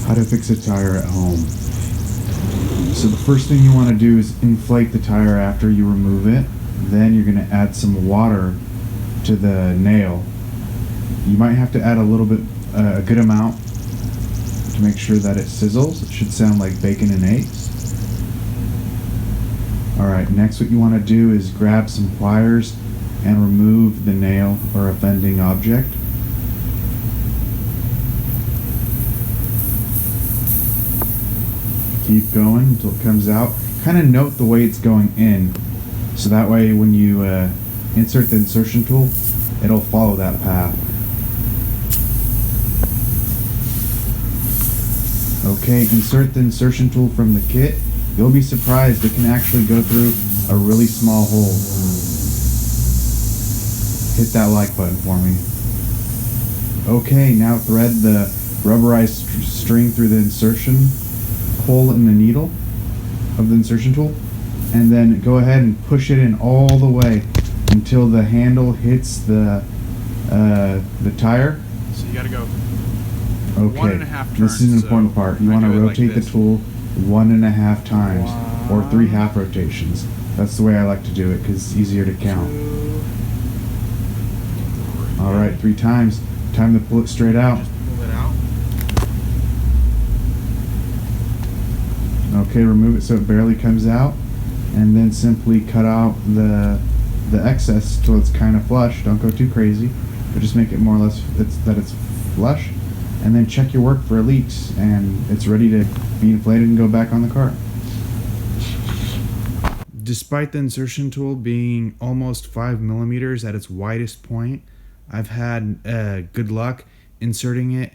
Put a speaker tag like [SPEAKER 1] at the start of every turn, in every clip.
[SPEAKER 1] How to fix a tire at home. So the first thing you want to do is inflate the tire after you remove it. Then you're going to add some water to the nail. You might have to add a little bit, a good amount, to make sure that it sizzles. It should sound like bacon and eggs. Alright, next what you want to do is grab some pliers and remove the nail or offending object. Keep going until it comes out. Kind of note the way it's going in, so that way when you insert the insertion tool, it'll follow that path. Okay, insert the insertion tool from the kit. You'll be surprised it can actually go through a really small hole. Hit that like button for me. Okay, now thread the rubberized string through the insertion hole in the needle of the insertion tool, and then go ahead and push it in all the way until the handle hits the tire.
[SPEAKER 2] So you gotta go
[SPEAKER 1] okay.
[SPEAKER 2] 1.5 turns.
[SPEAKER 1] This is an important part. You want to rotate the tool 1.5 times or 3 half rotations. That's the way I like to do it because it's easier to count. Alright, 3 times. Time to pull it straight out.
[SPEAKER 2] Just pull it out.
[SPEAKER 1] Okay, remove it so it barely comes out, and then simply cut out the excess till it's kind of flush. Don't go too crazy, but just make it more or less that it's flush, and then check your work for leaks, and it's ready to be inflated and go back on the car. Despite the insertion tool being almost 5 millimeters at its widest point, I've had good luck inserting it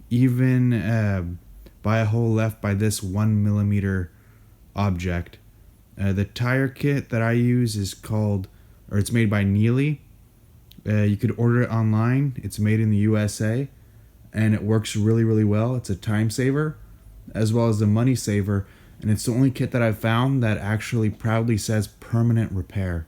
[SPEAKER 1] even by a hole left by this 1 millimeter object. The tire kit that I use is called, or it's made by Nealey. You could order it online. It's made in the USA, and it works really, really well. It's a time saver as well as a money saver, and it's the only kit that I've found that actually proudly says permanent repair.